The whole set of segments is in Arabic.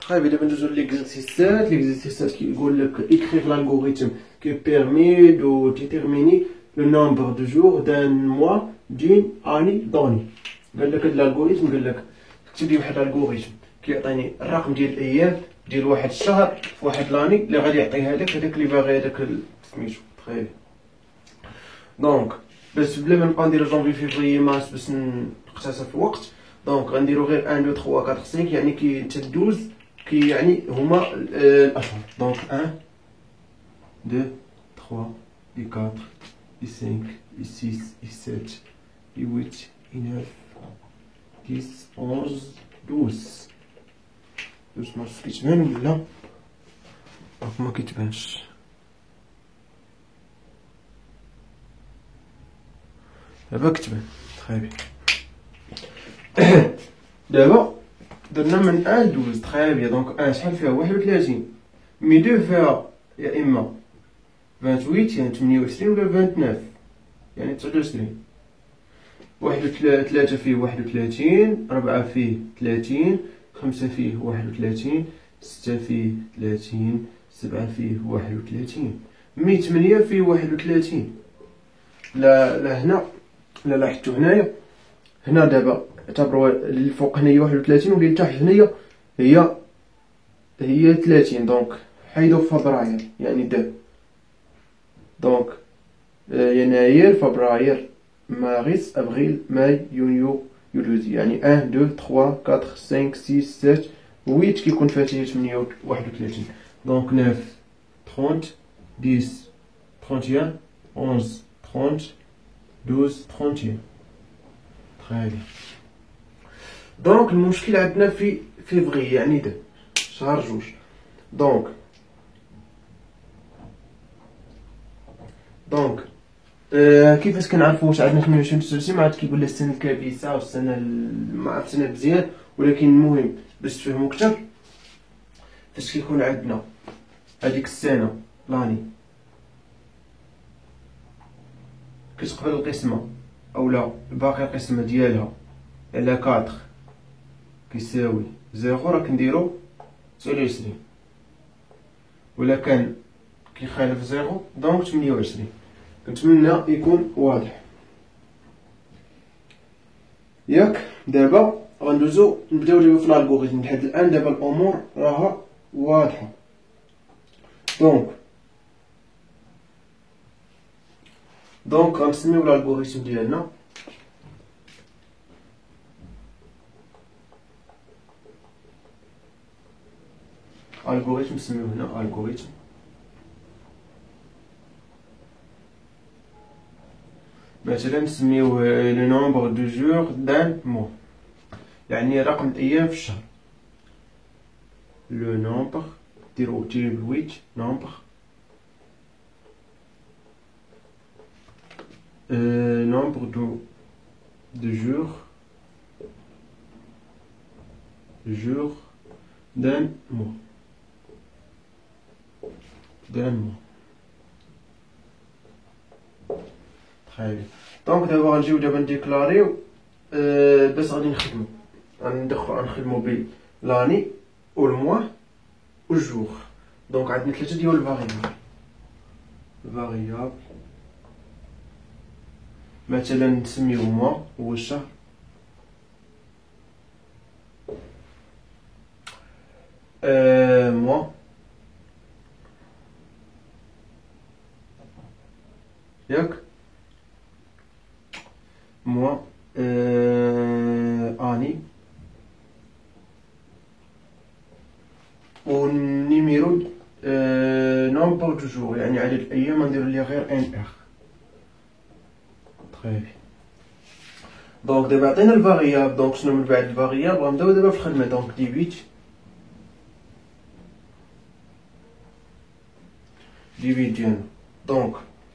صحابي دابا ندوزو ليكزارسيسات كيقول لك écrire l'algorithme qui permet de déterminer le nombre de jours d'un mois d'une année donnée. قال لك هاد الالغوريثم قال لك كتب لي واحد الالغوريثم كيعطيني الرقم ديال الايام ديال واحد الشهر في واحد لاني اللي غادي يعطيها لك هذاك اللي باغي هذاك سميتو تخيل. دونك باش بلا ما نبقى ندير جونفي فيفري مارس باش نختصر في الوقت، دونك غنديرو غير 1 2 3 4 5 يعني كي تدوز كي يعني هما الاشهر. دونك 1 2 3 4 5 6 7 8 9 10 11 12 ما كيتبان ولا ما كيتبانش. دابا كتبان تخيبي. دابا درنا من 1 ل 12 تخيبي. دونك 1 شحال فيها 31 مي 2 فيها يا اما 28 يعني 28 ولا 29 يعني 29. 3 فيه 31 4 فيه 30 5 فيه 31 6 فيه 30 7 فيه 31 مي 8 فيه 31. لا هنا لا لاحظتو هنايا هنا دابا اعتبروا الفوق هنا هي 31 واللي لتحت هنايا هي 30. دونك حيدو فبراير يعني دابا دونك يناير فبراير مارس ابريل ماي يونيو يوليو يعني 1 2 3 4 5 6 7 8 كيكون فاتيه 8 31. دونك 9 30 10 31 11 30 12 31 تخيل. دونك المشكل عندنا في فيفري يعني دابا شهر جوج. دونك كيفاش كنعرفوا واش عندنا 28 39؟ ما عاد كيقول لنا السنه الكبيسه والسنه ما عرفت السنه مزيان، ولكن المهم باش تفهموا اكثر فاش كيكون عندنا هذيك السنه لاني كتقبل القسمه اولا باقي القسمه ديالها على 4 كيساوي 0 راه كنديرو 29، ولا كان كيخالف 0 دونك 28. كنتمنى يكون واضح ياك. دابا غندوزو نبداو في الالغوريثم. لحد الان دابا الامور راها واضحه. دونك غنسميو الالغوريثم ديالنا الغوريثم. نسميوه هنا الغوريثم. مثلا نسميوه لو نومبر دو جور دان مو يعني رقم الايام في الشهر. لو نومبر ديرو بالويت نومبر nombre de jours d'un mois. Très bien. دونك دابا غنجيو دابا نديكلاريو باش غادي نخدمو غنخدمو بي لاني والموا والجور. دونك عندنا 3 ديال الفاريابل. مثلا نسميو موا هو الشهر، موا ياك موا اني و نيميرو نومبر دو جور يعني عدد الايام ندير ليها غير ان ار. طيب دونك دابا عطينا الفاريابل. دونك شنو من بعد الفاريابل؟ غنبداو دابا في الخدمه. دونك ديفيد ديالنا. دونك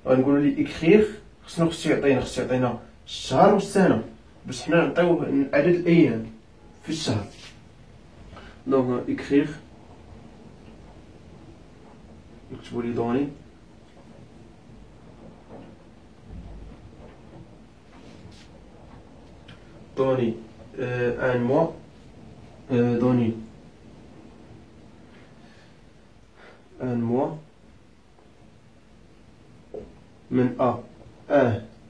غنقولوا لي اكريغ خصو يعطينا الشهر والسنه باش حنا نعطيوه عدد الايام في الشهر. دونك اكريغ نكتبوا لي دوني un mois, donner من أ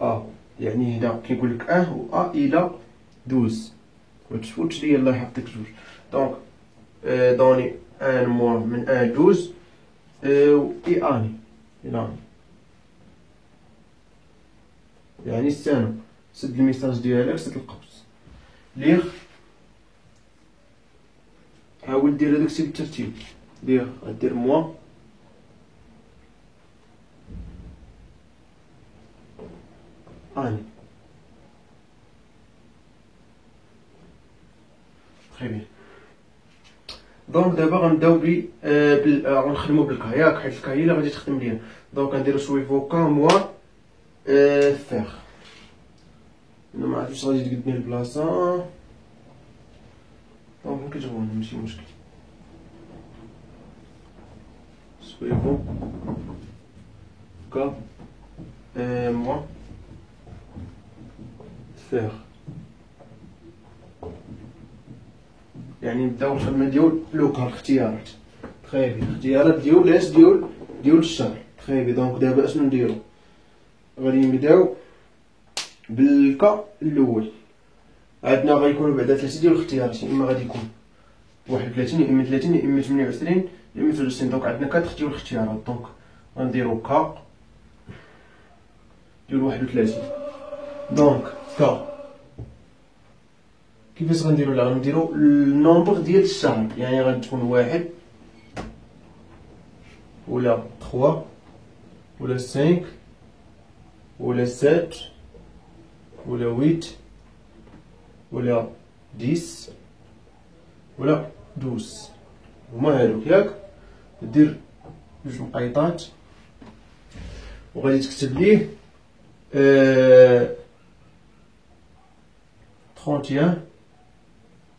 أ يعني هنا كيقول لك و أ إلى 12 وتفوتش ليا الله يحفظك جوج. دونك دوني ان موان من ان 12 إي أني يعني السنة. سد الميساج ديالك، سد القوس ليغ، حاول دير هداكشي بالترتيب. ليغ غدير موان أني. تخي بيان. دونك دابا غنبداو غنخدمو بالكا ياك، حيت الكا هي اللي غادي تخدم ليا. دونك غنديرو شوي فوكا موان فيغ. انا ما عرفتش غادي تقدني البلاصه، دونك ممكن تغون ماشي مشكل. سويفو كا موان فيغ، يعني نبداو الخدمه ديال لوكا الاختيارات. تخي بيان، الاختيارات ديال اش ديال الشهر. تخي بيان. دونك دابا اشنو نديرو؟ غادي نبداو بالكا الاول. عندنا غيكونوا بعدا 3 ديال الاختيارات، يا اما غادي يكون 31 يا اما 30 يا اما 28 يا اما 23. دونك عندنا 4 ديال الاختيارات. دونك غنديرو كا ديال 31. دونك كا كيفاش غنديرو؟ لا غنديرو النومبر ديال الشهر، يعني غتكون 1 ولا 3 ولا 5 ولا 7 ولا 8 ولا 10 ولا 12. هما هادوك ياك. دير جوج مقيطات وغادي تكتب ليه 31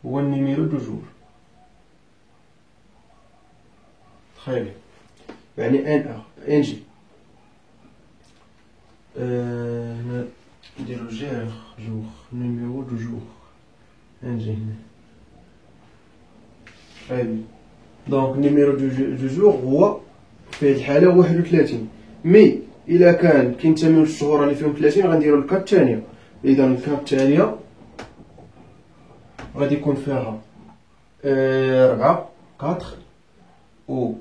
هو النيميرو دو جور. تخيل يعني ان جي. هنا نديرو جير جور نيميرو دو جور ان جي هنا. هادي دونك نيميرو دو جور هو في هاد الحالة 31. مي إلا كان كينتميو للشهور اللي فيهم 30 غنديرو الكا الثانية. إذا الكا الثانية غادي يكون فيها 4 4 و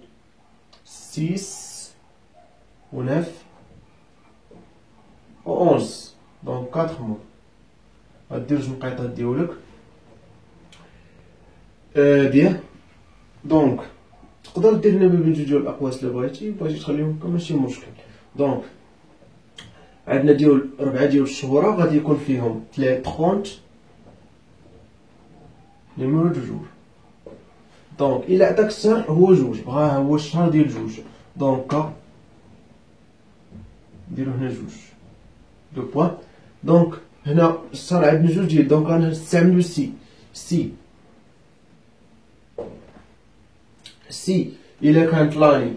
6 و 9 و 11. دونك 4 موا. غدير جوج مقيطات ديالك بيان. دونك تقدر دير هنا بين جوج ديال الاقواس الا بغيتي تخليهم هكا ماشي مشكل. دونك عندنا ديال 4 ديال الشهورا غادي يكون فيهم 30 نيميرو دو جور. دونك الا عطاك الشهر هو جوج، بغا هو الشهر ديال جوج، دونك نديرو هنا جوج دو بوان. دونك هنا الشهر عندنا جوج ديال، دونك غنستعملو سي الا كانت لاني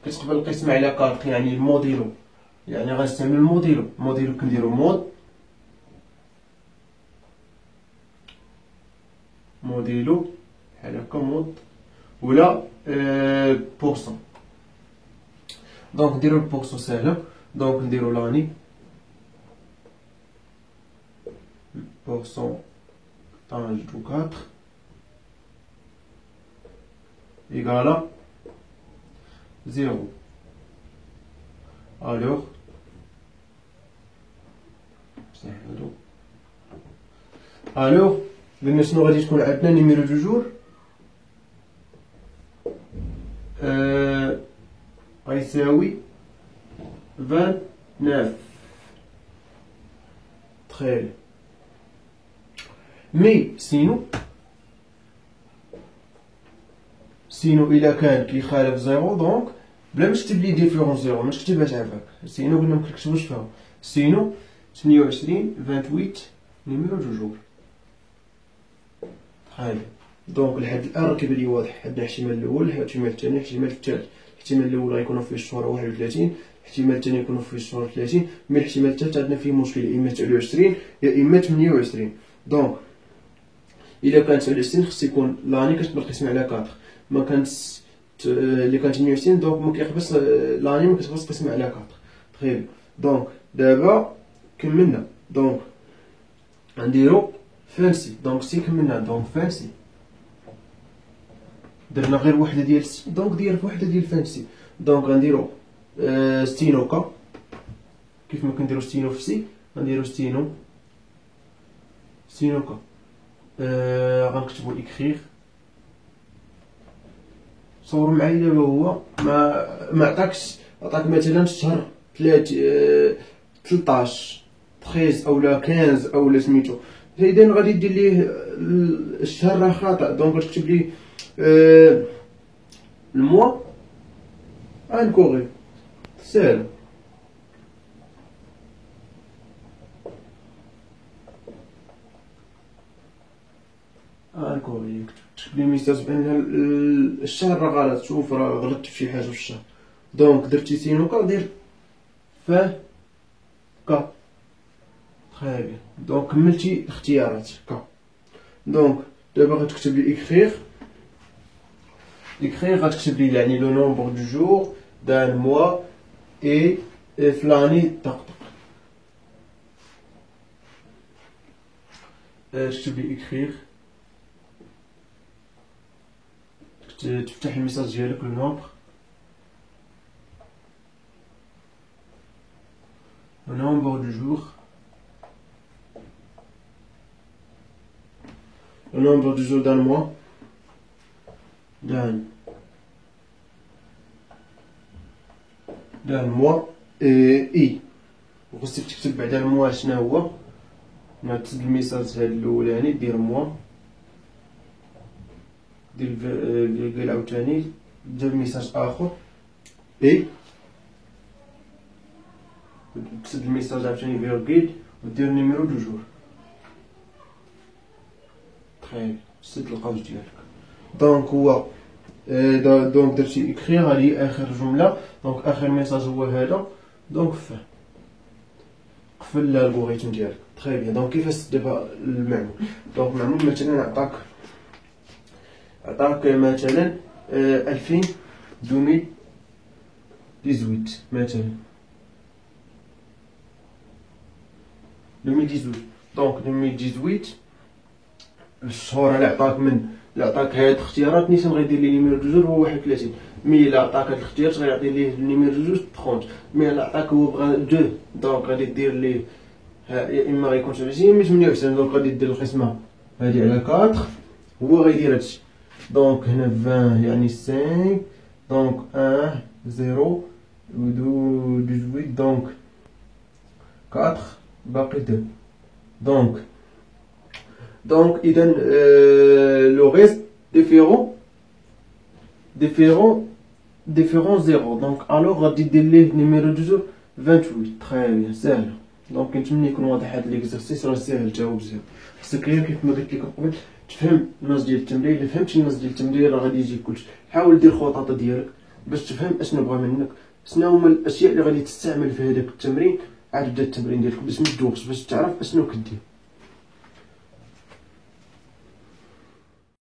كتقبل القسمة على 4 يعني الموديلو، يعني غنستعمل الموديلو كنديرو موديلو بحال هكا مود ولا بورسون. دونك نديرو البورسون ساهلة. دونك نديرو لاني بورسون تاج دو 4 إيكالا 0. الوغ قلنا شنو غادي تكون عندنا نيميرو دو جور غيساوي 29. تخيل. مي سينو الا كان كيخالف 0 دونك بلا ما تكتب لي ديفيرونس 0 ما تكتبهاش عافاك. سينو قلنا مكنكتبوش فيها. سينو 28 28 نيميرو دو جور. تخيل. دونك لحد الان راه كيبان لي واضح. عندنا الاحتمال الاول، الاحتمال الثاني، الاحتمال الثالث. الاحتمال الاول غيكونوا فيه الشهور 31، الاحتمال الثاني يكونوا فيه الشهور 30، مي الاحتمال الثالث عندنا فيه مشكل، يا اما 29 يا اما 28. دونك الا كانت 29 خص يكون لاني كتقدر تقسم على 4. ما كانت اللي كانت 28 دونك ما كيقبس لاني ما كتقدرش تقسم على 4. تخيل. دونك دابا كملنا. دونك غنديرو فانسي. دونك سي كملنا. دونك فانسي درنا غير وحده ديال سي، دونك دير وحده ديال فانسي. دونك غنديرو ستينوكا كيف ما كنديرو ستينو في سي، غنديرو ستينوكا. غنكتبو اكريغ. صور معايا دابا هو ما عطاك مثلا الشهر 13 اولا 15 اولا سميتو، اذا غادي دير ليه الشهر راه خاطئ. دونك غتكتب ليه الموا انكوري ساهل. انكوري تكتب لي ميساج بان الشهر راه غلط، شوف راه غلطت في شي حاجه في الشهر. دونك درتي سينوكا دير فا كا. تري بيان. دونك كملتي الاختيارات كا. دونك دابا غتكتب لي اكريغ غتكتب لي يعني لو نومبر دو جور دان موا اي فلاني طقطق. تكتب لي اكريغ، تفتح الميساج ديالك لو نومبر دو جور. le nombre de jours d'un mois d'un mois اي. وخصك تكتب بعدا الموا شنو هو. ما تسد الميساج هذا الاولاني دير موا، دير فيرغول عاوتاني دير ميساج اخر اي، تسد الميساج عاوتاني فيرغول ودير نيميرو دو جور. تري سد القوس ديالك. دونك هو دونك درتي اكريغ هادي اخر جمله. دونك اخر ميساج هو هذا. دونك قفل الالغوريثم ديالك. تري بيان. دونك كيفاش دابا المعمول. دونك المعمول مثلا عطاك مثلا 2018 مثلا 2018. دونك 2018 الشهور اللي عطاك اللي عطاك هاد الاختيارات نيشان غيدير لي نيميرو دو جور هو 31. مي الا عطاك هاد الاختيارات غيعطي ليه النيميرو دو جور 30. مي الا عطاك هو بغا 2 دونك غادي دير ليه يا اما غيكون 30 مي 28. دونك غادي دير القسمه هادي على 4 هو غيدير هادشي. دونك هنا 20 يعني 5. دونك 1 0 18. دونك 4 باقي 2. دونك اذا لو ريست ديفيرون 0. دونك الوغ غادي دير ليه نيميرو دو جور 28. تري بيان ساهله. دونك كنتمنى يكون واضح هاد ليكزارسيس، راه ساهل تا هو بزاف. خصك غير كيف ما قلت لك قبل تفهم النص ديال التمرين. الا فهمتي النص ديال التمرين راه غادي يجيك كلشي. حاول دير خطط ديالك باش تفهم اشنو بغا منك، شنو هما الاشياء اللي غادي تستعمل في هذاك التمرين عاد بدا التمرين ديالك باش ما تدوخش، باش تعرف اشنو كدير.